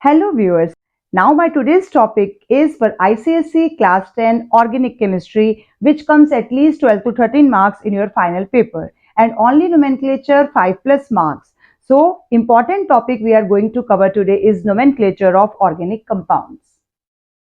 Hello viewers. Now my today's topic is for ICSE class 10 organic chemistry, which comes at least 12 to 13 marks in your final paper and only nomenclature 5+ marks. So important topic we are going to cover today is nomenclature of organic compounds.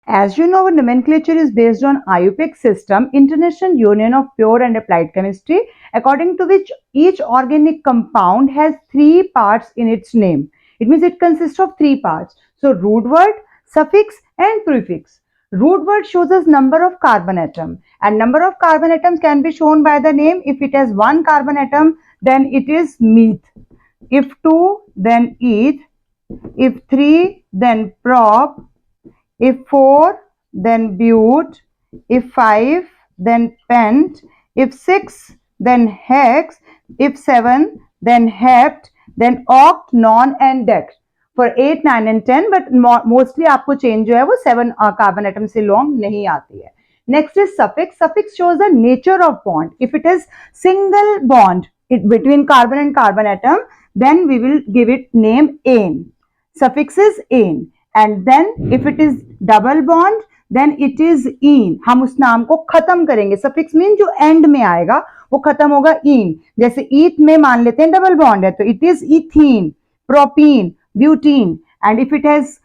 As you know, our nomenclature is based on IUPAC system, International Union of Pure and Applied Chemistry, according to which each organic compound has 3 parts in its name. It means it consists of 3 parts. So root word, suffix and prefix. Root word shows us number of carbon atom, and number of carbon atoms can be shown by the name. If it has 1 carbon atom, then it is meth. If 2, then eth. If 3, then prop. If 4, then but. If 5, then pent. If 6, then hex. If 7, then hept. Then oct, non and dect. For 8, 9 and 10, but mostly आपको change जो है वो 7 carbon atom से long नहीं आती है. Next is suffix. Suffix shows the nature of bond. If it is single bond between carbon and carbon atom, then we will give it name ane. Suffix is ane. And then if it is double bond, then it is ene. हम उस नाम को खत्म करेंगे. Suffix means जो end में आएगा वो खत्म होगा ene. जैसे eth में मान लेते हैं डबल बॉन्ड है तो it is ethene, propene, butene. And if it has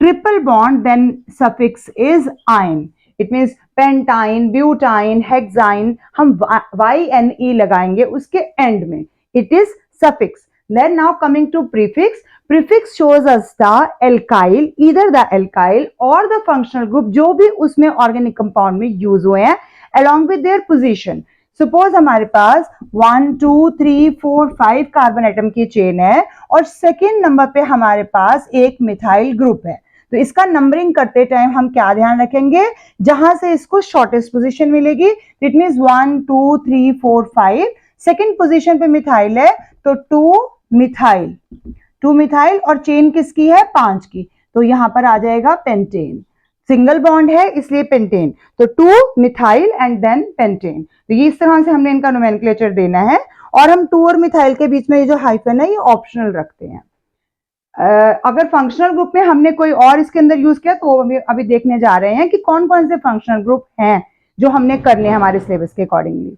triple bond, then suffix is ine. It means pentyne, butine, hexyne. हम yne लगाएंगे उसके end में. It is suffix. Then now coming to prefix. Prefix shows us the alkyl, either the alkyl or the functional group जो भी उसमें organic compound में use हुए हैं, along with their position. Suppose हमारे पास 1, 2, 3, 4, 5 कार्बन एटम की chain है और सेकेंड नंबर पे हमारे पास एक मिथाइल ग्रुप है, तो इसका नंबरिंग करते टाइम हम क्या ध्यान रखेंगे, जहां से इसको शॉर्टेस्ट पोजीशन मिलेगी. It means 1, 2, 3, 4, 5. सेकेंड पोजीशन पे मिथाइल है तो 2 मिथाइल और चेन किसकी है 5 की, तो यहां पर आ जाएगा पेंटेन. सिंगल बॉन्ड है इसलिए पेंटेन, तो 2 मिथाइल एंड देन पेंटेन. तो ये इस तरह से हमने इनका नोमेनक्लेचर देना है. और हम 2 और मिथाइल के बीच में ये जो हाइफन है ये ऑप्शनल रखते हैं. अगर फंक्शनल ग्रुप में हमने कोई और इसके अंदर यूज किया तो अभी देखने जा रहे हैं कि कौन कौन से फंक्शनल ग्रुप हैं जो हमने करने हैं हमारे सिलेबस के accordingly.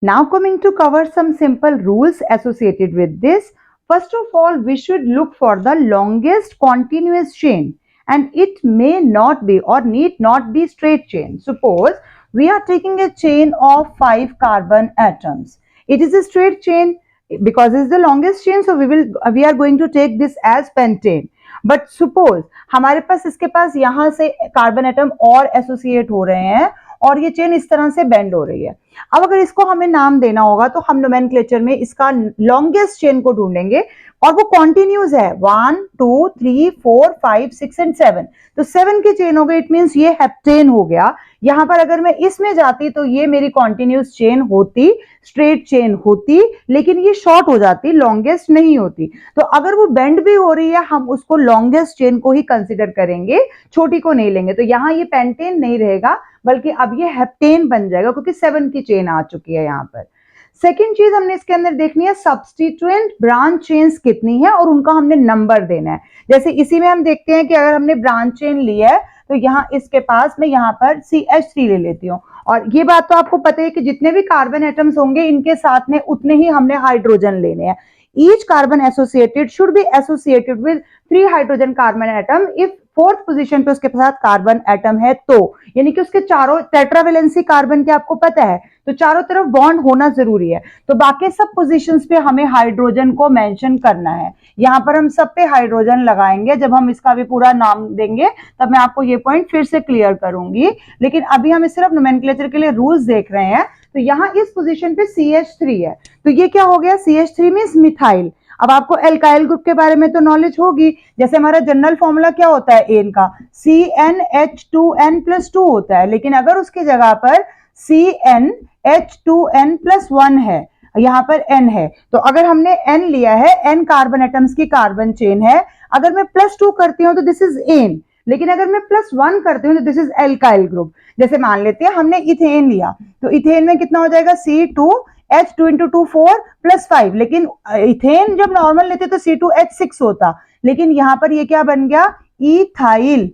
Now coming to cover some simple rules associated with this. First of all, we should look for the longest continuous chain, and it may not be or need not be straight chain. Suppose we are taking a chain of 5 carbon atoms. It is a straight chain because it is the longest chain, so we are going to take this as pentane. But suppose हमारे पास इसके पास यहाँ से carbon atom और associate हो रहे हैं और ये चेन इस तरह से बेंड हो रही है. अब अगर इसको हमें नाम देना होगा तो हम नोमेनक्लेचर में इसका लॉन्गेस्ट चेन को ढूंढेंगे और वो कॉन्टिन्यूस है 1, 2, 3, 4, 5, 6 एंड 7. तो 7 की चेन हो गई, इट मींस ये हेप्टेन हो गया. यहां पर अगर मैं इसमें जाती तो ये मेरी कॉन्टिन्यूस चेन होती, स्ट्रेट चेन होती, लेकिन ये शॉर्ट हो जाती, लॉन्गेस्ट नहीं होती. तो अगर वो बेंड भी हो रही है हम उसको लॉन्गेस्ट चेन को ही कंसिडर करेंगे, छोटी को नहीं लेंगे. तो यहाँ ये पेंटेन नहीं रहेगा बल्कि अब ये हेप्टेन बन जाएगा क्योंकि 7 की चेन आ चुकी है यहाँ पर. सेकेंड चीज हमने इसके अंदर देखनी है सब्स्टिट्यूएंट ब्रांच चेन्स कितनी है और उनका हमने नंबर देना है. जैसे इसी में हम देखते हैं कि अगर हमने ब्रांच चेन ली है तो यहाँ इसके पास मैं यहाँ पर CH3 ले लेती हूँ. और ये बात तो आपको पता है कि जितने भी कार्बन एटम्स होंगे इनके साथ में उतने ही हमने हाइड्रोजन लेने हैं. Each carbon associated should be associated with 3 hydrogen carbon atom if fourth position पे उसके साथ कार्बन एटम है तो, यानी कि उसके चारों टेट्रावेलेंसी कार्बन के आपको पता है तो चारों तरफ बॉन्ड होना जरूरी है. तो बाकी सब पोजीशंस पे हमें हाइड्रोजन को मेंशन करना है. यहाँ पर हम सब पे हाइड्रोजन लगाएंगे. जब हम इसका भी पूरा नाम देंगे तब मैं आपको ये पॉइंट फिर से क्लियर करूंगी, लेकिन अभी हम सिर्फ नोमेनक्लेचर के लिए रूल्स देख रहे हैं. तो यहाँ इस पोजीशन पे CH3 है तो ये क्या हो गया, CH3 मींस मिथाइल. अब आपको एल्काइल ग्रुप के बारे में तो नॉलेज होगी. जैसे हमारा जनरल फॉर्मूला क्या होता है एन का, CnH2n+2 होता है, लेकिन अगर उसकी जगह पर CnH2n+1 है, यहाँ पर n है, तो अगर हमने n लिया है, n कार्बन एटम्स की कार्बन चेन है, अगर मैं +2 करती हूँ तो दिस इज एन, लेकिन अगर मैं +1 करती हूँ तो दिस इज एल्काइल ग्रुप. जैसे मान लेते हैं हमने इथेन लिया तो इथेन में कितना हो जाएगा C2H2 × 2 4 + 5, लेकिन इथेन जब नॉर्मल लेते तो C2H6 होता, लेकिन यहाँ पर ये क्या बन गया, इथाइल।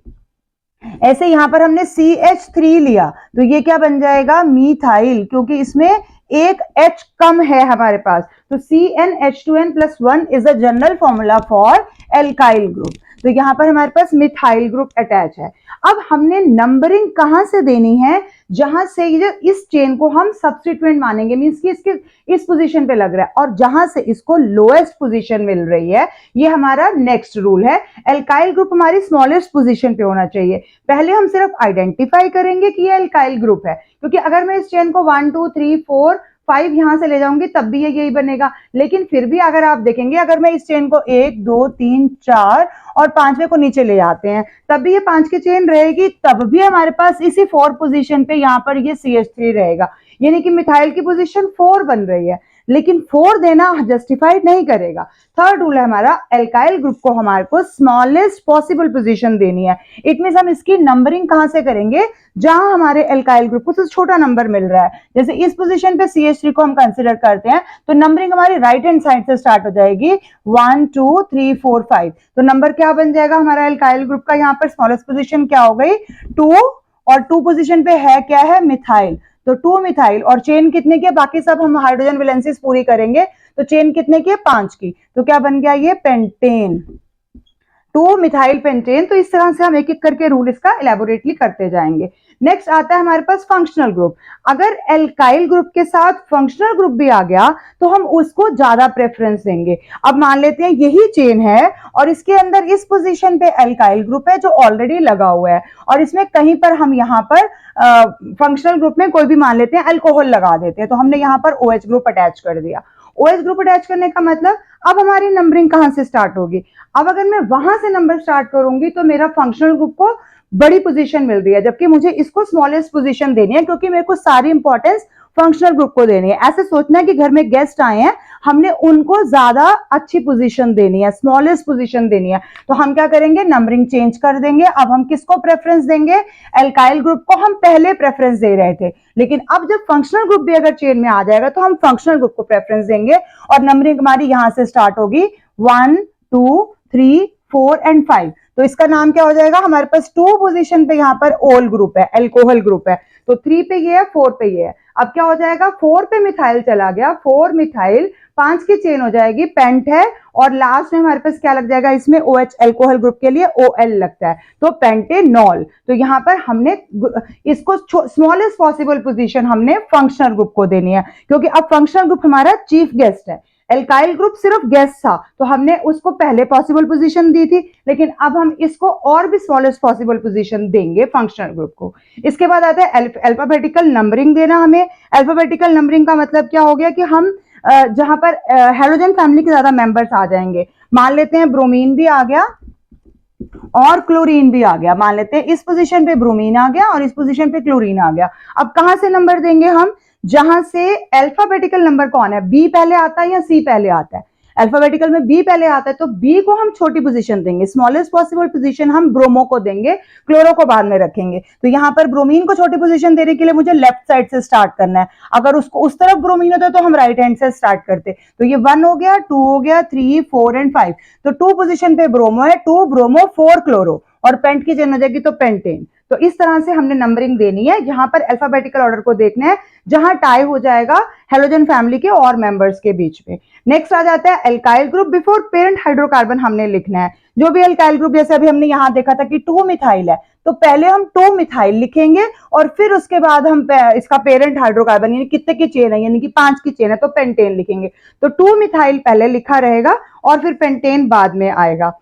ऐसे यहां पर हमने CH3 लिया तो ये क्या बन जाएगा, मीथाइल, क्योंकि इसमें एक H कम है हमारे पास। तो CnH2n+1 is a general formula for alkyl group. तो यहां पर हमारे पास मिथाइल ग्रुप अटैच है। अब हमने नंबरिंग कहां से देनी है, जहां से ये इस चेन को हम सब्स्टिट्यूएंट मानेंगे, मींस कि इसके इस पोजीशन पे लग रहा है, और जहां से इसको लोएस्ट पोजीशन मिल रही है, ये हमारा नेक्स्ट रूल है। एल्काइल ग्रुप हमारी स्मॉलेस्ट पोजीशन पे होना चाहिए। पहले हम सिर्फ आइडेंटिफाई करेंगे कि ये एल्काइल ग्रुप है, क्योंकि अगर मैं इस चेन को 1 2 3 4 5 यहां से ले जाऊंगी तब भी ये यही बनेगा। लेकिन फिर भी अगर आप देखेंगे, अगर मैं इस चेन को 1 2 3 4 और 5वें को नीचे ले जाते हैं, तब भी ये 5 की चेन रहेगी, तब भी हमारे पास इसी 4 पोजीशन पे यहाँ पर ये CH3 रहेगा, यानी कि मिथाइल की पोजीशन 4 बन रही है, लेकिन 4 देना जस्टिफाइड नहीं करेगा। थर्ड रूल है हमारा, एल्काइल ग्रुप को हमारे को स्मॉलेस्ट पॉसिबल पोजीशन देनी है। इट मींस हम इसकी नंबरिंग कहां से करेंगे, जहां हमारे एल्काइल ग्रुप को सबसे छोटा नंबर मिल रहा है। जैसे इस पोजीशन पे CH3 को हम कंसिडर करते हैं, तो नंबरिंग हमारी राइट हैंड साइड से स्टार्ट हो जाएगी, 1 2 3 4 5। तो नंबर क्या बन जाएगा हमारा एल्काइल ग्रुप का, यहाँ पर स्मॉलेस्ट पोजीशन क्या हो गई, 2, और 2 पोजीशन पे है क्या है, मिथाइल। तो 2 मिथाइल, और चेन कितने की है, बाकी सब हम हाइड्रोजन वैलेंसीज पूरी करेंगे, तो चेन कितने की है, 5 की। तो क्या बन गया ये, पेंटेन, 2 मिथाइल पेंटेन। तो इस तरह से हम एक एक करके रूल इसका इलेबोरेटली करते जाएंगे। नेक्स्ट आता है हमारे पास फंक्शनल ग्रुप। अगर एल्काइल ग्रुप के साथ फंक्शनल ग्रुप भी आ गया तो हम उसको ज्यादा प्रेफरेंस देंगे। अब मान लेते हैं यही चेन है और इसके अंदर इस पोजीशन पे एल्काइल ग्रुप है जो ऑलरेडी लगा हुआ है, और इसमें कहीं पर हम यहाँ पर फंक्शनल ग्रुप में कोई भी मान लेते हैं अल्कोहल लगा देते हैं, तो हमने यहाँ पर OH ग्रुप अटैच कर दिया। OH ग्रुप अटैच करने का मतलब अब हमारी नंबरिंग कहां से स्टार्ट होगी, अब अगर मैं वहां से नंबर स्टार्ट करूंगी तो मेरा फंक्शनल ग्रुप को बड़ी पोजीशन मिल रही है, जबकि मुझे इसको स्मॉलेस्ट पोजीशन देनी है, क्योंकि मेरे को सारी इंपॉर्टेंस फंक्शनल ग्रुप को देनी है। ऐसे सोचना है कि घर में गेस्ट आए हैं, हमने उनको ज्यादा अच्छी पोजीशन देनी है, स्मॉलेस्ट पोजीशन देनी है, तो हम क्या करेंगे, नंबरिंग चेंज कर देंगे। अब हम किसको प्रेफरेंस देंगे, एल्काइल ग्रुप को हम पहले प्रेफरेंस दे रहे थे, लेकिन अब जब फंक्शनल ग्रुप भी अगर चेन में आ जाएगा तो हम फंक्शनल ग्रुप को प्रेफरेंस देंगे, और नंबरिंग हमारी यहां से स्टार्ट होगी 1 2 3 4 एंड 5। तो इसका नाम क्या हो जाएगा, हमारे पास 2 पोजीशन पे यहाँ पर ओल ग्रुप है, एल्कोहल ग्रुप है, तो 3 पे ये है, 4 पे ये है। अब क्या हो जाएगा, 4 पे मिथाइल चला गया, 4 मिथाइल, 5 की चेन हो जाएगी, पेंट है, और लास्ट में हमारे पास क्या लग जाएगा, इसमें OH एल्कोहल ग्रुप के लिए OL लगता है, तो पेंटेनॉल। तो यहाँ पर हमने इसको स्मॉलेस्ट पॉसिबल पोजीशन हमने फंक्शनल ग्रुप को देनी है, क्योंकि अब फंक्शनल ग्रुप हमारा चीफ गेस्ट है, एल्काइल ग्रुप सिर्फ गेस्ट था, तो हमने उसको पहले पॉसिबल पोजीशन दी थी, लेकिन अब हम इसको और भी स्मॉलेस्ट पॉसिबल पोजीशन देंगे फंक्शनल ग्रुप को। इसके बाद आता है अल्फाबेटिकल नंबरिंग देना हमें। अल्फाबेटिकल नंबरिंग का मतलब क्या हो गया कि हम जहां पर हेलोजन फैमिली के ज्यादा मेंबर्स आ जाएंगे, मान लेते हैं ब्रोमीन भी आ गया और क्लोरीन भी आ गया, मान लेते हैं इस पोजीशन पे ब्रोमीन आ गया और इस पोजीशन पे क्लोरीन आ गया। अब कहां से नंबर देंगे हम, जहां से अल्फाबेटिकल नंबर कौन है, बी पहले आता है या सी पहले आता है, अल्फाबेटिकल में बी पहले आता है, तो बी को हम छोटी पोजीशन देंगे, स्मॉलेस्ट पॉसिबल पोजीशन हम ब्रोमो को देंगे, क्लोरो को बाद में रखेंगे। तो यहाँ पर ब्रोमीन को छोटी पोजीशन देने के लिए मुझे लेफ्ट साइड से स्टार्ट करना है, अगर उसको उस तरफ ब्रोमीन होता तो हम राइट हैंड से स्टार्ट करते। तो ये 1 हो गया, 2 हो गया, 3 4 एंड 5। तो 2 पोजीशन पे ब्रोमो है, 2 ब्रोमो 4 क्लोरो, और पेंट की चेन हो जाएगी तो पेंटेन। तो इस तरह से हमने नंबरिंग देनी है, यहाँ पर अल्फाबेटिकल ऑर्डर को देखना है, जहां टाई हो जाएगा हेलोजन फैमिली के और मेंबर्स के बीच में। नेक्स्ट आ जाता है alkyl group before parent hydrocarbon हमने लिखना है। जो भी एल्काइल ग्रुप, जैसे अभी हमने यहाँ देखा था कि 2 मिथाइल है, तो पहले हम 2 मिथाइल लिखेंगे और फिर उसके बाद हम इसका पेरेंट हाइड्रोकार्बन यानी कितने की चेन है, यानी कि 5 की चेन है, तो पेंटेन लिखेंगे। तो 2 मिथाइल पहले लिखा रहेगा और फिर पेंटेन बाद में आएगा।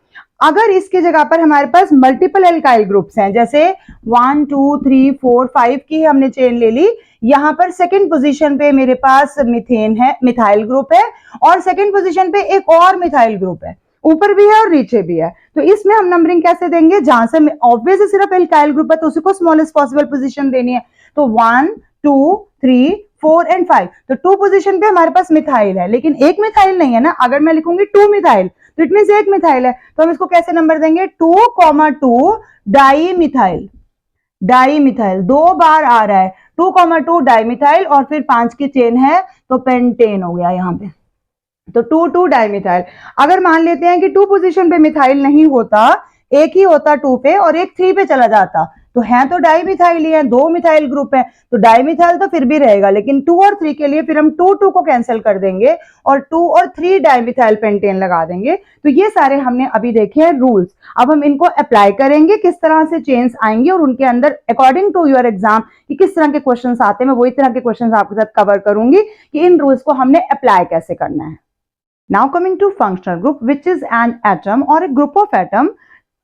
अगर इसकी जगह पर हमारे पास मल्टीपल एल्काइल ग्रुप्स हैं, जैसे 1 2 3 4 5 की हमने चेन ले ली, यहां पर सेकंड पोजीशन पे मेरे पास मीथेन है, मिथाइल ग्रुप है, और सेकंड पोजीशन पे एक और मिथाइल ग्रुप है, ऊपर भी है और नीचे भी है। तो इसमें हम नंबरिंग कैसे देंगे, जहां से ऑब्वियसली सिर्फ एल्काइल ग्रुप है तो उसी को स्मॉलेस्ट पॉसिबल पोजीशन देनी है। तो 1 2 3 4 एंड 5। तो 2 पोजीशन पे हमारे पास मिथाइल है, लेकिन एक मिथाइल नहीं है ना, अगर मैं लिखूंगी 2 मिथाइल तो इट मींस एक मिथाइल है, तो हम इसको कैसे नंबर देंगे, 2,2 डाई मिथाइल। डाई मिथाइल 2 बार आ रहा है, 2,2 डाई मिथाइल, और फिर 5 की चेन है तो पेंटेन हो गया यहाँ पे। तो 2 डाइमिथाइल। अगर मान लेते हैं कि 2 पोजीशन पे मिथाइल नहीं होता, एक ही होता 2 पे और एक 3 पे चला जाता, तो है तो डाइमिथाइल ही है, 2 मिथाइल ग्रुप है, तो डाइमिथाइल तो फिर भी रहेगा, लेकिन 2 और 3 के लिए फिर हम 2 को कैंसिल कर देंगे और 2 और 3 डाइमिथाइल पेंटेन लगा देंगे। तो ये सारे हमने अभी देखे हैं रूल्स। अब हम इनको अप्लाई करेंगे, किस तरह से चेंज आएंगे और उनके अंदर अकॉर्डिंग टू योर एग्जाम कि किस तरह के क्वेश्चन आते हैं, मैं वही तरह के क्वेश्चन आपके साथ कवर करूंगी कि इन रूल्स को हमने अप्लाई कैसे करना है। Now coming to functional group, which is an atom or a group of atom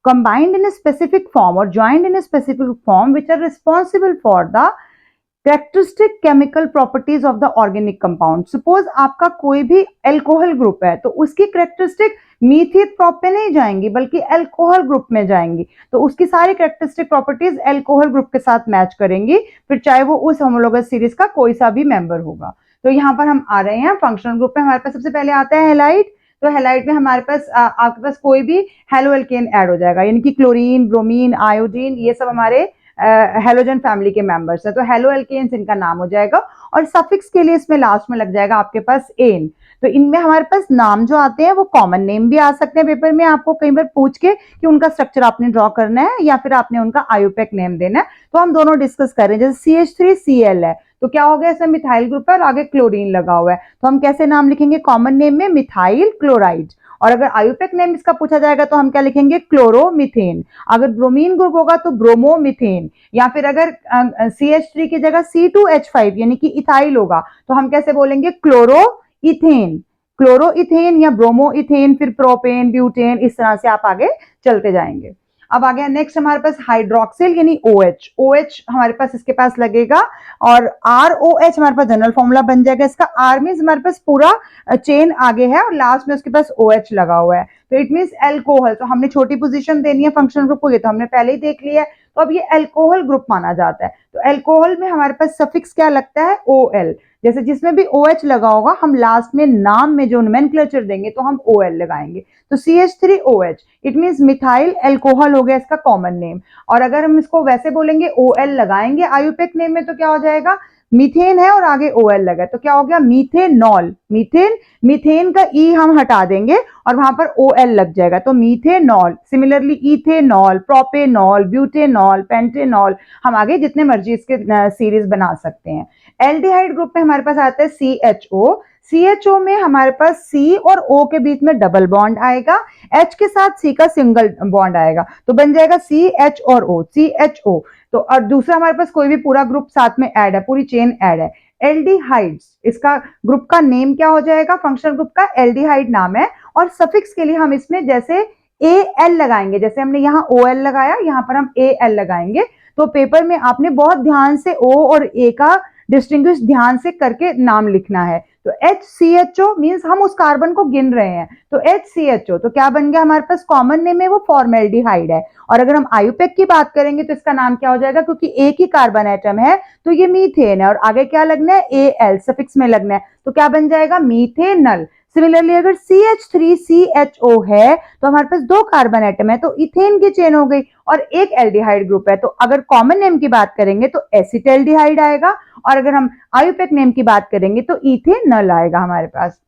combined in a specific form or joined in a specific form which are responsible for the characteristic chemical properties of the organic compound. Suppose आपका कोई भी alcohol group है तो उसकी characteristic मीथित prop पे नहीं जाएंगी बल्कि अल्कोहल ग्रुप में जाएंगी, तो उसकी सारी कैरेक्टरिस्टिक प्रॉपर्टीज अल्कोहल ग्रुप के साथ मैच करेंगी, फिर चाहे वो उस होमोलोगस सीरीज का कोई सा भी मेंबर होगा। तो यहाँ पर हम आ रहे हैं फंक्शनल ग्रुप में, हमारे पास सबसे पहले आता है हेलाइड। तो हेलाइड में हमारे पास आपके पास कोई भी हेलोएल्केन ऐड हो जाएगा, यानी कि क्लोरीन, ब्रोमीन, आयोडीन, ये सब हमारे हेलोजन फैमिली के मेंबर्स है, तो हेलोएल्केन्स इनका नाम हो जाएगा। और सफिक्स के लिए इसमें लास्ट में लग जाएगा आपके पास एन। तो इनमें हमारे पास नाम जो आते हैं वो कॉमन नेम भी आ सकते हैं पेपर में, आपको कई बार पूछ के कि उनका स्ट्रक्चर आपने ड्रॉ करना है या फिर आपने उनका आयुपेक नेम देना है, तो हम दोनों डिस्कस कर रहे हैं। जैसे CH3Cl है तो क्या हो गया, इसमें मिथाइल ग्रुप है और आगे क्लोरीन लगा हुआ है, तो हम कैसे नाम लिखेंगे, कॉमन नेम में मिथाइल क्लोराइड। और अगर आयुपेक नेम इसका पूछा जाएगा तो हम क्या लिखेंगे, क्लोरोमीथेन। अगर ब्रोमीन ग्रुप होगा तो ब्रोमोमीथेन, या फिर अगर CH3 की जगह C2H5 यानी कि इथाइल होगा तो हम कैसे बोलेंगे, क्लोरोइथेन। क्लोरोइथेन या ब्रोमोइथेन, फिर प्रोपेन, ब्यूटेन, इस तरह से आप आगे चलते जाएंगे। अब आ गया नेक्स्ट हमारे पास हाइड्रोक्सिल यानी OH। OH हमारे पास इसके पास लगेगा और ROH हमारे पास जनरल फॉर्मूला बन जाएगा इसका। R मींस हमारे पास पूरा चेन आगे है और लास्ट में उसके पास OH लगा हुआ है, तो इट मींस अल्कोहल। तो हमने छोटी पोजीशन देनी है फंक्शनल ग्रुप को, ये तो हमने पहले ही देख लिया है, तो अब ये अल्कोहल ग्रुप माना जाता है। तो अल्कोहल में हमारे पास सफिक्स क्या लगता है, OL। जैसे जिसमें भी OH लगा होगा हम लास्ट में नाम में जो नोमेनक्लेचर देंगे तो हम OL लगाएंगे। तो CH3OH it means methyl alcohol हो गया इसका कॉमन नेम। और अगर हम इसको वैसे बोलेंगे OL लगाएंगे आयुपेक नेम में तो क्या हो जाएगा, मीथेन है और आगे OL लगा तो क्या हो गया, मीथेनॉल। मीथेन, मीथेन का ई हम हटा देंगे और वहां पर OL लग जाएगा तो methanol. Similarly ethanol, propanol, butanol, pentanol, हम आगे जितने मर्जी इसके सीरीज बना सकते हैं। एल्डिहाइड ग्रुप में हमारे पास आता है CHO। CHO में हमारे पास C और O के बीच में डबल बॉन्ड आएगा, H के साथ C का सिंगल बॉन्ड आएगा, तो बन जाएगा CH और O, CHO। तो और दूसरा हमारे पास कोई भी पूरा ग्रुप साथ में ऐड है, पूरी चेन ऐड है। एल्डिहाइड्स, इसका ग्रुप का नेम क्या हो जाएगा, फंक्शनल ग्रुप का एल्डिहाइड नाम है। और सफिक्स के लिए हम इसमें जैसे AL लगाएंगे, जैसे हमने यहाँ OL लगाया, यहाँ पर हम AL लगाएंगे। तो पेपर में आपने बहुत ध्यान से O और A का डिस्टिंग्विश ध्यान से करके नाम लिखना है। तो HCHO मींस हम उस कार्बन को गिन रहे हैं, तो HCHO तो क्या बन गया हमारे पास, कॉमन नेम है वो फॉर्मेल्डिहाइड है। और अगर हम आयुपेक की बात करेंगे तो इसका नाम क्या हो जाएगा, क्योंकि एक ही कार्बन एटम है तो ये मीथेन है और आगे क्या लगना है, AL सफिक्स में लगना है, तो क्या बन जाएगा, मीथेनल। सिमिलरली अगर CH3CHO है तो हमारे पास 2 कार्बन एटम है तो इथेन की चेन हो गई और एक एल्डिहाइड ग्रुप है, तो अगर कॉमन नेम की बात करेंगे तो एसिटाल्डिहाइड आएगा और अगर हम आयुपेक नेम की बात करेंगे तो इथेनॉल आएगा हमारे पास।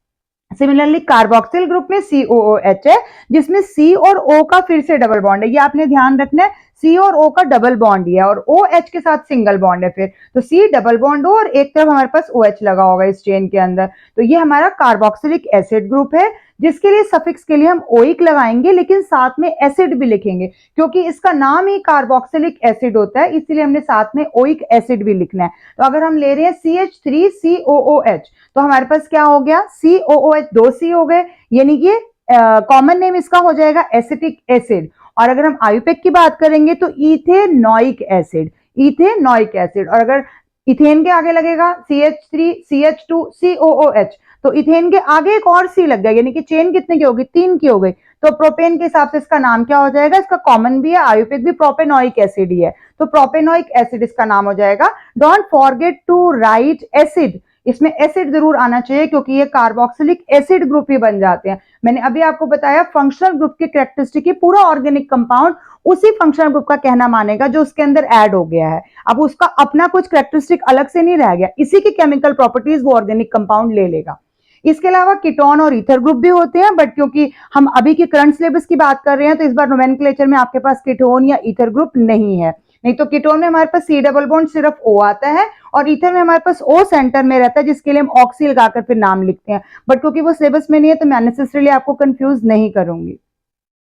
सिमिलरली कार्बोक्सिल ग्रुप में COOH है जिसमें C और O का फिर से डबल बॉन्ड है, ये आपने ध्यान रखना है, C और O का डबल बॉन्ड ही है और OH के साथ सिंगल बॉन्ड है, फिर तो C डबल बॉन्ड हो और एक तरफ हमारे पास OH लगा होगा इस चेन के अंदर, तो ये हमारा कार्बोक्सिलिक एसिड ग्रुप है जिसके लिए सफिक्स के लिए हम ओइक लगाएंगे लेकिन साथ में एसिड भी लिखेंगे, क्योंकि इसका नाम ही कार्बोक्सिलिक एसिड होता है इसलिए हमने साथ में ओइक एसिड भी लिखना है। तो अगर हम ले रहे हैं CH3COOH तो हमारे पास क्या हो गया, COOH 2 C हो गए, यानी कि कॉमन नेम इसका हो जाएगा एसिटिक एसिड। और अगर हम आयुपेक की बात करेंगे तो इथेनोइक एसिड, इथेनोइक एसिड। और अगर इथेन के आगे लगेगा CH3CH2COOH तो इथेन के आगे एक और C लग गया, यानी कि चेन कितने की होगी, 3 की हो गई, तो प्रोपेन के हिसाब से इसका नाम क्या हो जाएगा, इसका कॉमन भी है आयुपेक भी प्रोपेनोइक एसिड ही है, तो प्रोपेनोइक एसिड इसका नाम हो जाएगा। Don't forget to write acid, इसमें एसिड जरूर आना चाहिए क्योंकि ये कार्बोक्सिलिक एसिड ग्रुप ही बन जाते हैं। मैंने अभी आपको बताया फंक्शनल ग्रुप की कैरेक्टरिस्टिक ही पूरा ऑर्गेनिक कंपाउंड उसी फंक्शनल ग्रुप का कहना मानेगा जो उसके अंदर ऐड हो गया है, अब उसका अपना कुछ कैरेक्टरिस्टिक अलग से नहीं रह गया, इसी की केमिकल प्रॉपर्टीज वो ऑर्गेनिक कंपाउंड ले लेगा। इसके अलावा कीटोन और ईथर ग्रुप भी होते हैं, बट क्योंकि हम अभी के करंट सिलेबस की बात कर रहे हैं तो इस बार नोमेनक्लेचर में आपके पास कीटोन या ईथर ग्रुप नहीं है। नहीं तो कीटोन में हमारे पास सी डबल बॉन्ड सिर्फ O आता है और ईथर में हमारे पास O सेंटर में रहता है, जिसके लिए हम ऑक्सी लगाकर फिर नाम लिखते हैं, बट क्योंकि वो सिलेबस में नहीं है तो मैं अननेसेसरीली आपको कंफ्यूज नहीं करूंगी।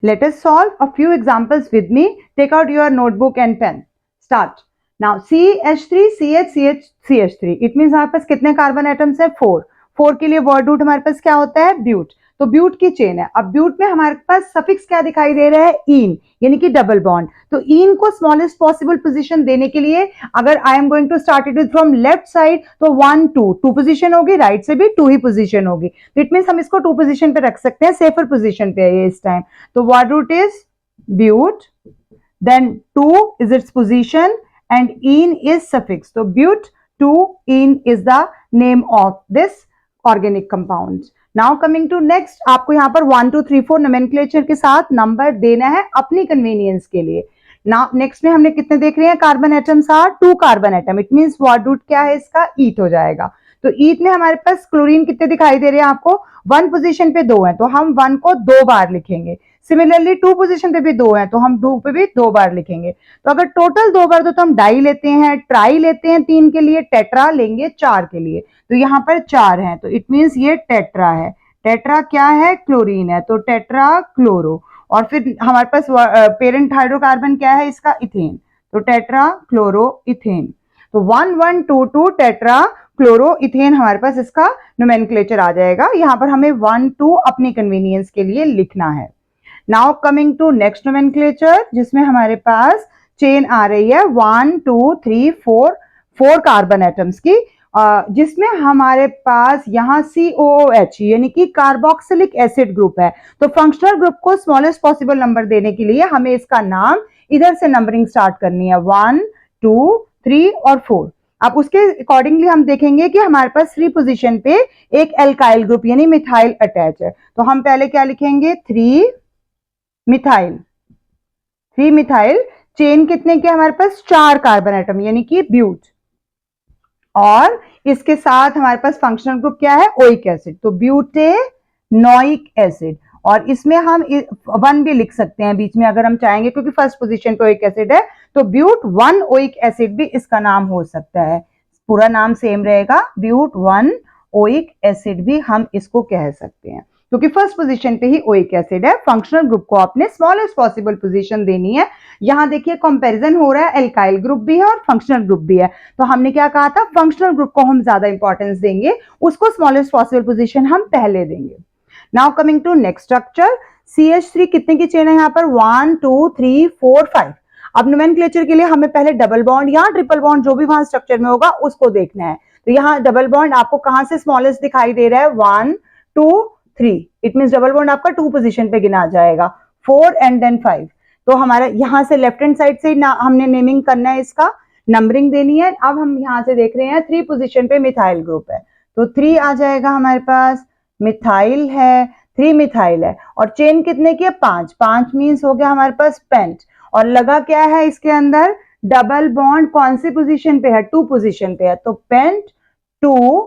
Let us solve a few examples with me. Take out your notebook and pen. Start. Now CH3 CH CH CH3 it means हमारे पास कितने कार्बन एटम्स है? 4। 4 के लिए वर्ड रूट हमारे पास क्या होता है? ब्यूट। तो ब्यूट की चेन है। अब ब्यूट में हमारे पास सफिक्स क्या दिखाई दे रहा है? इन, यानी कि डबल बॉन्ड। तो इन को स्मॉलेस्ट पॉसिबल पोजीशन देने के लिए अगर I am going to start it with from left side तो 1 2 पोजीशन होगी, राइट से भी 2 ही पोजीशन होगी। तो इट मींस हम इसको 2 पोजीशन पे रख सकते हैं, सेफर पोजीशन पे है ये इस टाइम। तो word root is but, then 2 is its position and ene is suffix. So but2ene is the name of this organic compound. Now coming to next, आपको यहाँ पर 1 2 3 4 nomenclature के साथ नंबर देना है अपनी कन्वीनियंस के लिए। Now next में हमने कितने देख रहे हैं? Carbon atoms are 2 carbon atom. It means word root क्या है इसका? ईथ हो जाएगा। तो ईथ में हमारे पास क्लोरीन कितने दिखाई दे रहे हैं आपको? 1 पोजीशन पे 2 है तो हम 1 को 2 बार लिखेंगे। सिमिलरली 2 पोजीशन पे भी 2 है तो हम 2 पे भी 2 बार लिखेंगे। तो अगर टोटल 2 बार तो हम डाई लेते हैं, ट्राई लेते हैं 3 के लिए, टेट्रा लेंगे 4 के लिए। तो यहाँ पर 4 है तो इट मींस ये टेट्रा है। टेट्रा क्या है? क्लोरीन है, तो टेट्रा क्लोरो। और फिर हमारे पास पेरेंट हाइड्रोकार्बन क्या है इसका? इथेन। तो टेट्रा क्लोरो इथेन। तो 1 1 2 2 टेट्रा क्लोरो इथेन हमारे पास इसका नोमेनक्लेचर आ जाएगा। यहाँ पर हमें 1 2 अपनी कन्वीनियंस के लिए लिखना है। Now coming to next nomenclature, जिसमें हमारे पास चेन आ रही है 1 2 3 4 कार्बन एटम्स की, जिसमें हमारे पास यहाँ COOH यानी कि कार्बोक्सिलिक एसिड ग्रुप है। तो फंक्शनल ग्रुप को स्मॉलेस्ट पॉसिबल नंबर देने के लिए हमें इसका नाम इधर से नंबरिंग स्टार्ट करनी है 1 2 3 और 4। अब उसके अकॉर्डिंगली हम देखेंगे कि हमारे पास 3 पोजीशन पे एक एल्काइल ग्रुप यानी मिथाइल अटैच है। तो हम पहले क्या लिखेंगे? 3 मिथाइल। 3 मिथाइल चेन कितने के हमारे पास? 4 कार्बन एटम यानी कि ब्यूट। और इसके साथ हमारे पास फंक्शनल ग्रुप क्या है? Oic acid. तो ब्यूटेनोइक एसिड। और इसमें हम 1 भी लिख सकते हैं बीच में अगर हम चाहेंगे, क्योंकि फर्स्ट पोजीशन पे ओइक एसिड है तो ब्यूट 1 ओइक एसिड भी इसका नाम हो सकता है। पूरा नाम सेम रहेगा, ब्यूट 1 ओइक एसिड भी हम इसको कह सकते हैं, क्योंकि फर्स्ट पोजीशन पे ही ओइक एसिड है। फंक्शनल ग्रुप को आपने स्मॉलेस्ट पॉसिबल पोजीशन देनी है। यहां देखिए कंपैरिजन हो रहा है, एल्काइल ग्रुप भी है और फंक्शनल ग्रुप भी है। तो हमने क्या कहा था? फंक्शनल ग्रुप को हम ज्यादा इंपॉर्टेंस देंगे, उसको स्मॉलेस्ट पॉसिबल पोजीशन हम पहले देंगे। Now coming to next structure, CH3 कितने की चेन है यहाँ पर? 1 2 3 4 5। अब नोमेनक्लेचर के लिए हमें पहले डबल बॉन्ड या ट्रिपल बॉन्ड जो भी वहां स्ट्रक्चर में होगा उसको देखना है। तो यहाँ डबल बॉन्ड आपको कहां से स्मॉलेस्ट दिखाई दे रहा है? 1 2 3। इट मींस डबल बॉन्ड आपका 2 पोजीशन पे गिना जाएगा, 4 एंड देन 5। तो हमारा यहां से लेफ्ट हैंड साइड से हमने नेमिंग करना है, इसका नंबरिंग देनी है। अब हम यहां से देख रहे हैं 3 पोजीशन पे मिथाइल ग्रुप है, तो 3 आ जाएगा हमारे पास। मिथाइल है, 3 मिथाइल है और चेन कितने की है? 5। 5 मींस हो गया हमारे पास पेंट। और लगा क्या है इसके अंदर? Double bond. कौन सी पोजीशन पे है? 2 पोजीशन पे है, तो पेंट 2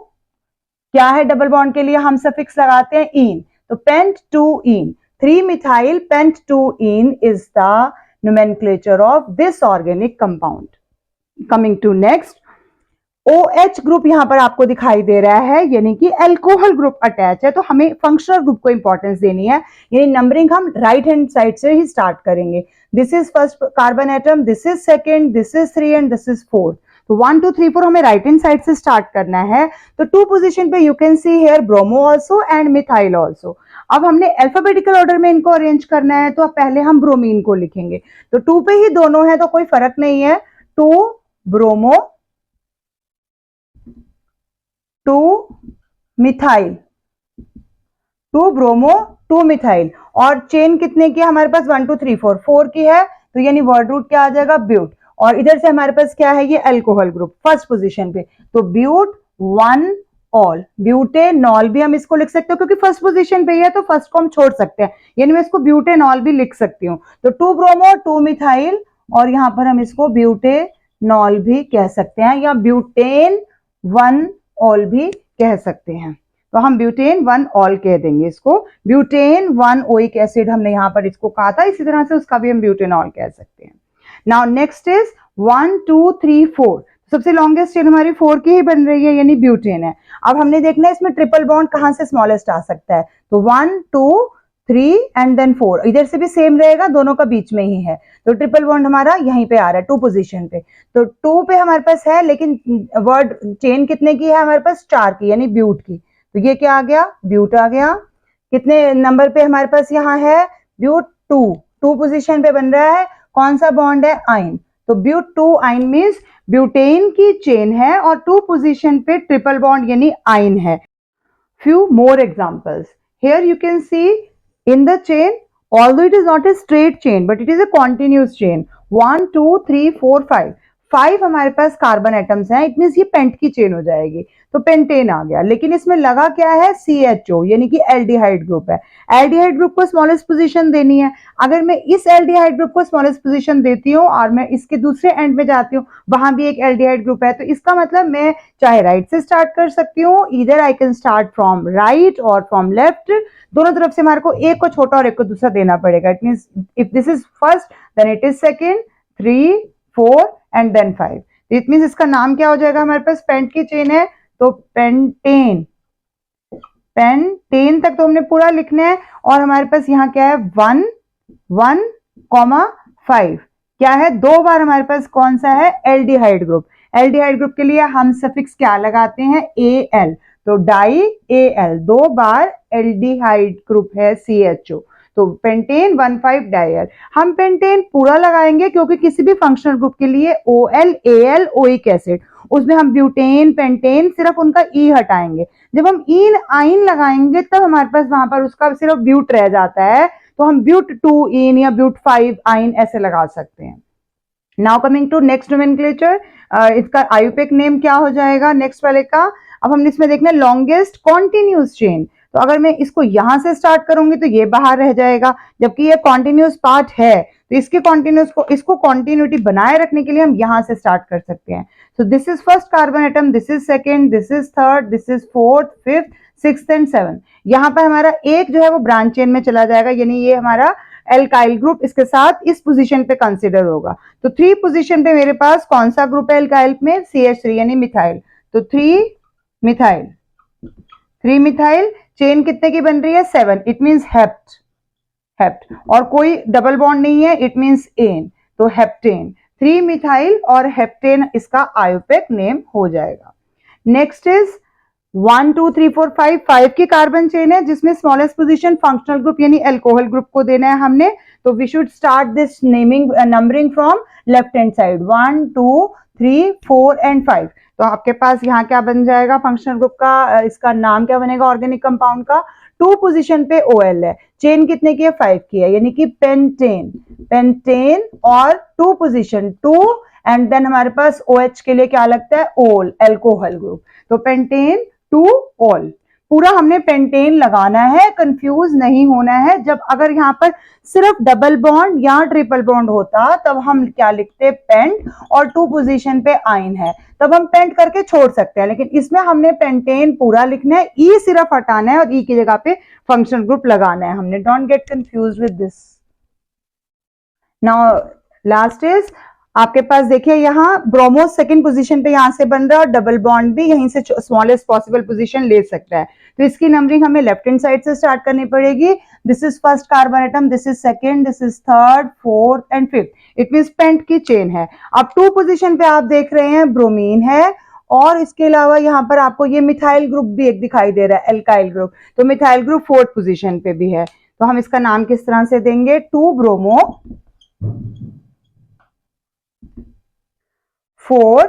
क्या है? डबल बॉन्ड के लिए हम सफिक्स लगाते हैं इन, तो pent 2 ene. 3 methyl pent 2 ene is the nomenclature of this organic compound. Coming to next, OH group यहां पर आपको दिखाई दे रहा है, यानी कि अल्कोहल ग्रुप अटैच है, तो हमें फंक्शनल ग्रुप को इंपॉर्टेंस देनी है, यानी नंबरिंग हम राइट हैंड साइड से ही स्टार्ट करेंगे। This is first carbon atom, this is second, this is 3 and this is 4। तो 1 2 3 4 हमें राइट हैंड साइड से स्टार्ट करना है। तो 2 पोजीशन पे you can see here bromo also and methyl also. अब हमने अल्फाबेटिकल ऑर्डर में इनको अरेंज करना है, तो पहले हम ब्रोमीन को लिखेंगे। तो 2 पे ही दोनों है तो कोई फर्क नहीं है, 2 ब्रोमो 2 मिथाइल, 2 ब्रोमो 2 मिथाइल। और चेन कितने की है हमारे पास? 1 2 3 4 4 की है, तो यानी वर्ड रूट क्या आ जाएगा? ब्यूट। और इधर से हमारे पास क्या है? ये अल्कोहल ग्रुप फर्स्ट पोजीशन पे, तो ब्यूट 1 ऑल। ब्यूटेनॉल भी हम इसको लिख सकते हो, क्योंकि फर्स्ट पोजीशन पे ही है तो फर्स्ट को हम छोड़ सकते हैं, यानी मैं इसको ब्यूटेनॉल भी लिख सकती हूँ। तो 2 ब्रोमो 2 मिथाइल और यहाँ पर हम इसको ब्यूटेनॉल भी कह सकते हैं या ब्यूटेन 1 ऑल भी कह सकते हैं। तो हम ब्यूटेन 1 ऑल कह देंगे इसको। ब्यूटेन 1 ओइक एसिड हमने यहाँ पर इसको कहा था, इसी तरह से उसका भी हम ब्यूटेन ऑल कह सकते हैं। Now next is 1 2 3 4। सबसे लॉन्गेस्ट चेन हमारी 4 की ही बन रही है, यानी ब्यूटेन है। अब हमने देखना है इसमें ट्रिपल बॉन्ड कहां से स्मॉलेस्ट आ सकता है, तो 1 2 3 एंड देन 4, इधर से भी सेम रहेगा, दोनों का बीच में ही है। तो ट्रिपल बॉन्ड हमारा यहीं पे आ रहा है 2 पोजीशन पे। तो 2 पे हमारे पास है, लेकिन वर्ड चेन कितने की है हमारे पास, 4 की, यानी ब्यूट की। तो ये क्या आ गया, ब्यूट आ गया। कितने नंबर पे हमारे पास यहाँ है, ब्यूट 2 पोजीशन पे बन रहा है। कौन सा बॉन्ड है, आइन। तो ब्यूट 2 आइन मीन्स ब्यूटेन की चेन है और 2 पोजीशन पे ट्रिपल बॉन्ड यानी आइन है। Few more examples. Here you can see in the chain, although it is not a straight chain, but it is a continuous chain. 1 2 3 4 5 5 हमारे पास कार्बन एटम्स हैं, it means ये paint की chain हो जाएगी, तो पेंटेन आ गया। लेकिन इसमें लगा क्या है, CHO, यानी कि एल्डिहाइड ग्रुप है। एल्डिहाइड ग्रुप को स्मॉलेस्ट पोजीशन देनी है। अगर मैं इस एल्डिहाइड ग्रुप को स्मॉलेस्ट पोजीशन देती हूँ और मैं इसके दूसरे एंड में जाती हूँ, वहां भी एक एल्डिहाइड ग्रुप है, तो इसका मतलब मैं चाहे राइट से स्टार्ट कर सकती हूँ, इधर I can start from right और फ्रॉम लेफ्ट। दोनों तरफ से हमारे को एक को छोटा और एक को दूसरा देना पड़ेगा। It means if this is first then it is second, 3 4 and then 5। It means इसका नाम क्या हो जाएगा, हमारे पास पेंट की चेन है तो पेंटेन। पेंटेन तक तो हमने पूरा लिखना है। और हमारे पास यहाँ क्या है, 1 1 5 क्या है, 2 बार हमारे पास कौन सा है, एल्डिहाइड ग्रुप। एल्डिहाइड ग्रुप के लिए हम सफिक्स क्या लगाते हैं, AL, तो डाई AL, 2 बार एल्डिहाइड ग्रुप है CHO, तो पेंटेन 1,5 डायल। हम पेंटेन पूरा लगाएंगे क्योंकि किसी भी फंक्शनल ग्रुप के लिए OL AL ओइक एसिड, उसमें हम ब्यूटेन पेंटेन सिर्फ उनका E हटाएंगे। जब हम इन आइन लगाएंगे तब हमारे पास वहां पर उसका सिर्फ ब्यूट रह जाता है, तो हम ब्यूट 2 इन या ब्यूट 5 आइन ऐसे लगा सकते हैं। Now coming to next nomenclature, इसका आयुपेक नेम क्या हो जाएगा नेक्स्ट वाले का। अब हमने इसमें देखना है लॉन्गेस्ट कॉन्टिन्यूस चेन, तो अगर मैं इसको यहां से स्टार्ट करूंगी तो ये बाहर रह जाएगा, जबकि ये कॉन्टिन्यूस पार्ट है, तो इसके कॉन्टिन्यूस को, इसको कॉन्टिन्यूटी बनाए रखने के लिए हम यहां से स्टार्ट कर सकते हैं। सो this is first carbon atom, this is second, this is third, this is fourth, fifth, sixth and seven. यहाँ पर हमारा एक जो है वो ब्रांच चेन में चला जाएगा, यानी ये हमारा एल्काइल ग्रुप इसके साथ इस पोजीशन पे कंसीडर होगा। तो 3 पोजीशन पे मेरे पास कौन सा ग्रुप है एल्काइल में, CH3 यानी मिथाइल, तो 3 मिथाइल। 3 मिथाइल चेन कितने की बन रही है, 7, इट मींस हेप्ट। हेप्ट और कोई डबल बॉन्ड नहीं है, इट मींस एन, तो हेप्टेन। 3 मिथाइल और हेप्टेन इसका आयुपेक नेम हो जाएगा। नेक्स्ट इज 1 2 3 4 5 5 की कार्बन चेन है, जिसमें स्मॉलेस्ट पोजीशन फंक्शनल ग्रुप यानी अल्कोहल ग्रुप को देना है हमने। तो we should start this naming numbering from left hand side, 1 2 3 4 and 5। तो आपके पास यहाँ क्या बन जाएगा फंक्शनल ग्रुप का, इसका नाम क्या बनेगा ऑर्गेनिक कंपाउंड का। 2 पोजीशन पे OL है, चेन कितने की है, 5 की है, यानी कि पेंटेन। पेंटेन और 2 पोजीशन 2 एंड देन हमारे पास OH के लिए क्या लगता है, ओल, एल्कोहल ग्रुप, तो पेंटेन 2 ऑल। पूरा हमने पेंटेन लगाना है, कंफ्यूज नहीं होना है। जब अगर यहाँ पर सिर्फ डबल बॉन्ड या ट्रिपल बॉन्ड होता तब हम क्या लिखते, पेंट, और 2 पोजीशन पे आइन है तब हम पेंट करके छोड़ सकते हैं, लेकिन इसमें हमने पेंटेन पूरा लिखना है, ई सिर्फ हटाना है और ई की जगह पे फंक्शनल ग्रुप लगाना है हमने। Don't get confuse with this. Now last is आपके पास देखिए यहाँ ब्रोमो सेकंड पोजीशन पे यहां से बन रहा है और डबल बॉन्ड भी यहीं से स्मॉलेस्ट पॉसिबल पोजीशन ले सकता है, तो इसकी नंबरिंग हमें लेफ्ट हैंड साइड से स्टार्ट करनी पड़ेगी। This is first carbon atom, this is second, this is third, fourth and fifth, it means pent की चेन है। अब 2 पोजीशन पे आप देख रहे हैं ब्रोमीन है, और इसके अलावा यहाँ पर आपको ये मिथाइल ग्रुप भी एक दिखाई दे रहा है, एल्काइल ग्रुप, तो मिथाइल ग्रुप 4th पोजीशन पे भी है। तो हम इसका नाम किस तरह से देंगे, 2 ब्रोमो 4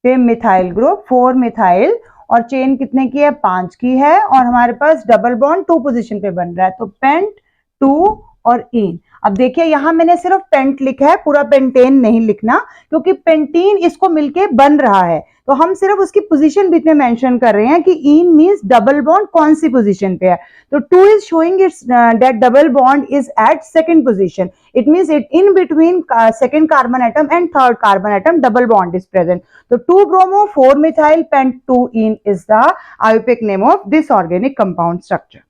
पे मिथाइल ग्रुप, 4 मिथाइल, और चेन कितने की है, 5 की है, और हमारे पास डबल बॉन्ड 2 पोजीशन पे बन रहा है, तो पेंट 2 और इन। अब देखिए यहाँ मैंने सिर्फ पेंट लिखा है, पूरा पेंटेन नहीं लिखना, क्योंकि पेंटीन इसको मिलके बन रहा है, तो हम सिर्फ उसकी पोजीशन बीच में मेंशन कर रहे हैं कि इन मींस डबल बॉन्ड कौन सी पोजीशन पे है। तो 2 is showing its that double bond is at second position, it means it in between second carbon atom and third carbon atom double bond is present. तो 2 bromo 4 methyl pent 2 ene is the IUPAC name of this organic compound structure.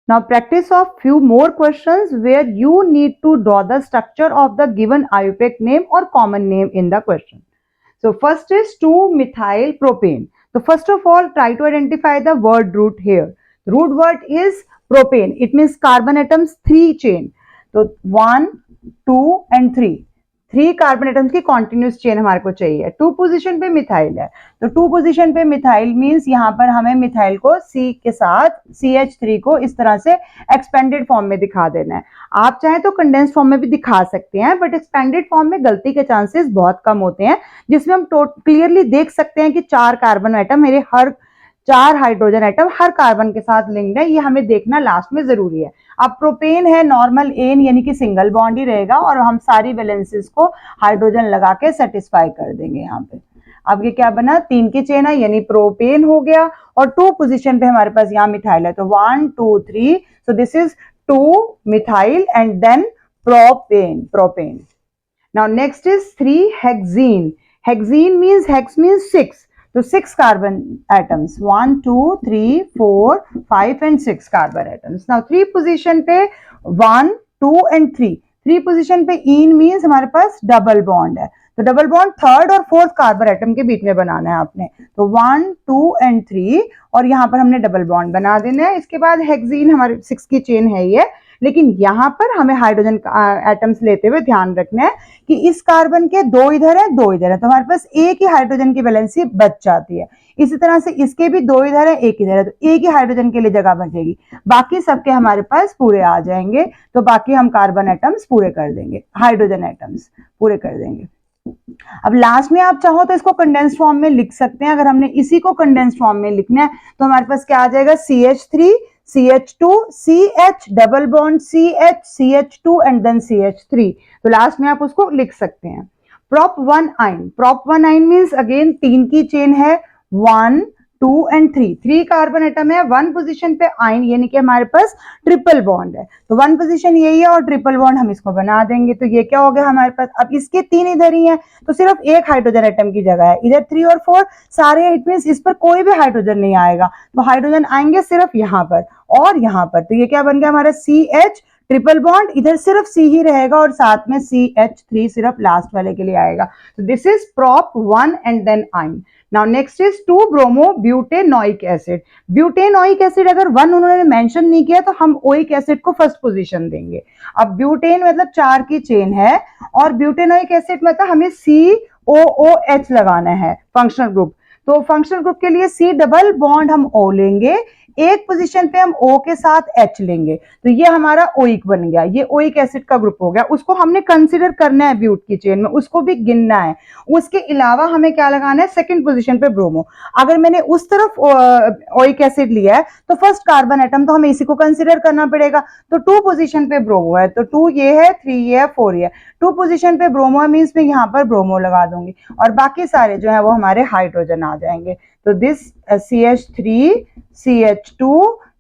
Now practice of few more questions where you need to draw the structure of the given IUPAC name or common name in the question. So first is 2-methyl propane. So first of all, try to identify the word root here. Root word is propane. It means carbon atoms 3 chain. So 1, 2 and 3. 3 carbon atoms की continuous chain हमारे को चाहिए। 2 position पे methyl है, तो 2 position पे methyl means यहाँ पर हमें मिथाइल को C के साथ CH3 को इस तरह से एक्सपेंडेड फॉर्म में दिखा देना है। आप चाहे तो कंडेंस फॉर्म में भी दिखा सकते हैं, बट एक्सपेंडेड फॉर्म में गलती के चांसेस बहुत कम होते हैं, जिसमें हम क्लियरली देख सकते हैं कि 4 कार्बन एटम मेरे 4 हाइड्रोजन एटम हर कार्बन के साथ लिंक्ड है, ये हमें देखना लास्ट में जरूरी है। अब प्रोपेन है नॉर्मल एन यानी कि सिंगल बॉन्ड ही रहेगा, और हम सारी वैलेंसीज को हाइड्रोजन लगा के सेटिस्फाई कर देंगे यहाँ पे। अब ये क्या बना, 3 की चेन है यानी प्रोपेन हो गया, और 2 पोजीशन पे हमारे पास यहाँ मिथाइल है, तो 1 2 3, so this is 2 methyl and then propane. Now next is 3 hexene. Hexene means hex means 6, तो 6 carbon atoms 1 2 3 4 5 and 6 carbon atoms. Now 3 position पे 1 2 एंड 3 पोजीशन पे इन मींस हमारे पास डबल बॉन्ड है, तो डबल बॉन्ड थर्ड और fourth carbon atom के बीच में बनाना है आपने, तो 1 2 एंड 3, और यहाँ पर हमने डबल बॉन्ड बना देना है। इसके बाद हेक्सीन हमारे 6 की चेन है ये, लेकिन यहाँ पर हमें हाइड्रोजन एटम्स लेते हुए ध्यान रखना है कि इस कार्बन के 2 इधर है 2 इधर है, तो हमारे पास एक ही हाइड्रोजन की वैलेंसी बच जाती है। इसी तरह से इसके भी 2 इधर है 1 इधर है, तो एक ही हाइड्रोजन के लिए जगह बचेगी, बाकी सबके हमारे पास पूरे आ जाएंगे, तो बाकी हम कार्बन एटम्स पूरे कर देंगे, हाइड्रोजन एटम्स पूरे कर देंगे। अब लास्ट में आप चाहो तो इसको कंडेंस फॉर्म में लिख सकते हैं। अगर हमने इसी को कंडेंस फॉर्म में लिखना है तो हमारे पास क्या आ जाएगा, CH3 CH2 CH double bond CH CH2 and then CH3, तो लास्ट में आप उसको लिख सकते हैं। prop 1 आइन, prop 1 आइन मींस अगेन 3 की चेन है, 1 2 एंड 3 कार्बन एटम है, 1 पोजीशन पे आइन यानी कि हमारे पास ट्रिपल बॉन्ड है, तो 1 पोजीशन यही है और ट्रिपल बॉन्ड हम इसको बना देंगे, तो ये क्या हो गया हमारे पास। अब इसके 3 इधर ही हैं, तो सिर्फ एक हाइड्रोजन एटम की जगह है, इधर 3 और 4 सारे, इट मींस इस पर कोई भी हाइड्रोजन नहीं आएगा, तो हाइड्रोजन आएंगे सिर्फ यहाँ पर और यहाँ पर, तो ये क्या बन गया हमारा CH ट्रिपल बॉन्ड, इधर सिर्फ C ही रहेगा और साथ में CH3 सिर्फ लास्ट वाले के लिए आएगा, तो this is prop 1 and then आइन। Now next is 2 bromo butanoic acid. Butanoic acid अगर 1 उन्होंने मेंशन नहीं किया तो हम ओइक एसिड को फर्स्ट पोजीशन देंगे। अब ब्यूटेन मतलब 4 की चेन है, और ब्यूटेनोइक एसिड मतलब हमें COOH लगाना है फंक्शनल ग्रुप, तो फंक्शनल ग्रुप के लिए C डबल बॉन्ड हम O लेंगे, एक पोजीशन पे हम O के साथ H लेंगे, तो ये हमारा ओइक बन गया, ये ओइक एसिड का ग्रुप हो गया, उसको हमने कंसीडर करना है ब्यूट की चेन में, उसको भी गिनना है। उसके अलावा हमें क्या लगाना है, सेकंड पोजीशन पे ब्रोमो। अगर मैंने उस तरफ ओइक एसिड लिया है तो फर्स्ट कार्बन एटम तो हमें इसी को कंसीडर करना पड़ेगा, तो 2 पोजीशन पे ब्रोमो है, तो 2 ये है 3 ये है 4 ये है, 2 पोजीशन पे ब्रोमो है मींस मैं यहाँ पर ब्रोमो लगा दूंगी, और बाकी सारे जो है वो हमारे हाइड्रोजन आ जाएंगे, तो दिस CH3 CH2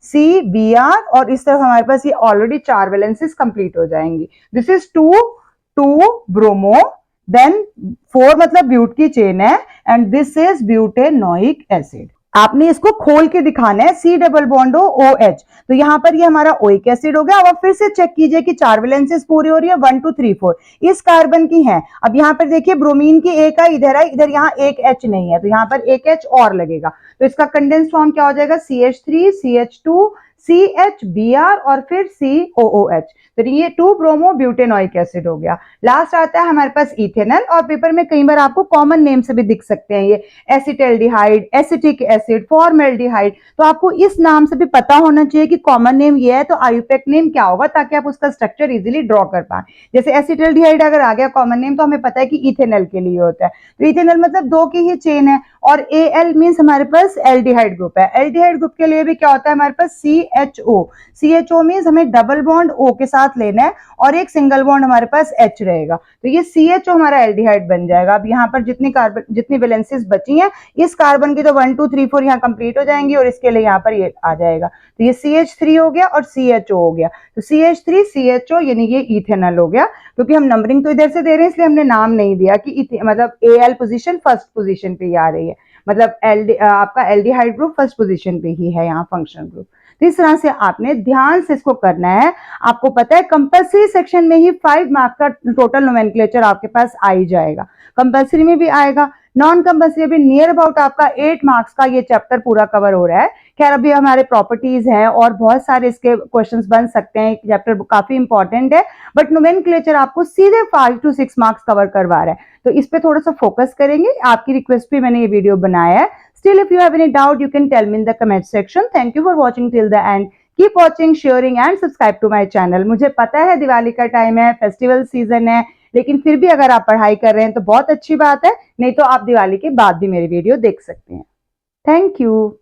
CBr, और इस तरफ हमारे पास ये ऑलरेडी 4 वैलेंसीज कंप्लीट हो जाएंगी। दिस इज 2 ब्रोमो, देन 4 मतलब ब्यूट की चेन है, and this is butanoic acid. आपने इसको खोल के दिखाना है, C डबल बॉन्ड OH, तो यहाँ पर ये हमारा ओइक एसिड हो गया। अब आप फिर से चेक कीजिए कि 4 वैलेंसीज पूरी हो रही है, 1 2 3 4 इस कार्बन की है। अब यहाँ पर देखिए ब्रोमीन की एक है, इधर यहाँ एक H नहीं है, तो यहाँ पर एक H और लगेगा, तो इसका कंडेंस फॉर्म क्या हो जाएगा, CH3 CH2 CHBr और फिर COOH, तो ये 2 ब्रोमो ब्यूटेनोइक एसिड हो गया। लास्ट आता है हमारे पास इथेनॉल, और पेपर में कई बार आपको कॉमन नेम से भी दिख सकते हैं, ये एसिटल्डिहाइड, एसिटिक एसिड, फॉर्मेल्डिहाइड, तो आपको इस नाम से भी पता होना चाहिए कि कॉमन नेम ये है तो आयुपेक नेम क्या होगा, ताकि आप उसका स्ट्रक्चर इजीली ड्रॉ कर पाए। जैसे एसिटल्डिहाइड अगर आ गया कॉमन नेम तो हमें पता है कि इथेनॉल के लिए होता है, तो इथेनॉल मतलब 2 की ही चेन है, और Al मींस हमारे पास एल्डिहाइड ग्रुप है, एल्डिहाइड ग्रुप के लिए भी क्या होता है हमारे पास CHO, CHO मीन्स हमें डबल बॉन्ड O के साथ लेना है और एक सिंगल बॉन्ड हमारे पास H रहेगा, तो ये CHO हमारा एल्डिहाइड बन जाएगा। अब यहाँ पर जितनी वैलेंसीज बची हैं इस कार्बन की तो 1 2 3 4 यहाँ कंप्लीट हो जाएंगी और इसके लिए यहाँ पर ये आ जाएगा, तो ये CH3 हो गया और CHO हो गया, तो CH3 CHO यानी ये इथेनॉल हो गया। क्योंकि हम नंबरिंग तो इधर से दे रहे हैं इसलिए हमने नाम नहीं दिया कि मतलब Al पोजीशन फर्स्ट पोजीशन पे ही आ रही है, मतलब आपका एल्डिहाइड ग्रुप फर्स्ट पोजीशन पे ही है यहाँ फंक्शनल ग्रुप। तो इस तरह से आपने ध्यान से इसको करना है। आपको पता है कंपल्सरी सेक्शन में ही 5 मार्क्स का टोटल नोमेनक्लेचर आपके पास आ ही जाएगा, कंपल्सरी में भी आएगा, नॉन कंपल्सरी भी नियर अबाउट आपका 8 मार्क्स का ये चैप्टर पूरा कवर हो रहा है। खैर अभी हमारे प्रॉपर्टीज हैं और बहुत सारे इसके क्वेश्चंस बन सकते हैं, चैप्टर काफी इंपॉर्टेंट है, बट नोमेनक्लेचर आपको सीधे 5 to 6 मार्क्स कवर करवा रहा है, तो इस पे थोड़ा सा फोकस करेंगे। आपकी रिक्वेस्ट पे मैंने ये वीडियो बनाया है। Still, if you have any doubt, you can tell me in the comment section. Thank you for watching till the end. Keep watching, sharing and subscribe to my channel. मुझे पता है दिवाली का time है, festival season है, लेकिन फिर भी अगर आप पढ़ाई कर रहे हैं तो बहुत अच्छी बात है, नहीं तो आप दिवाली के बाद भी मेरी वीडियो देख सकते हैं। Thank you.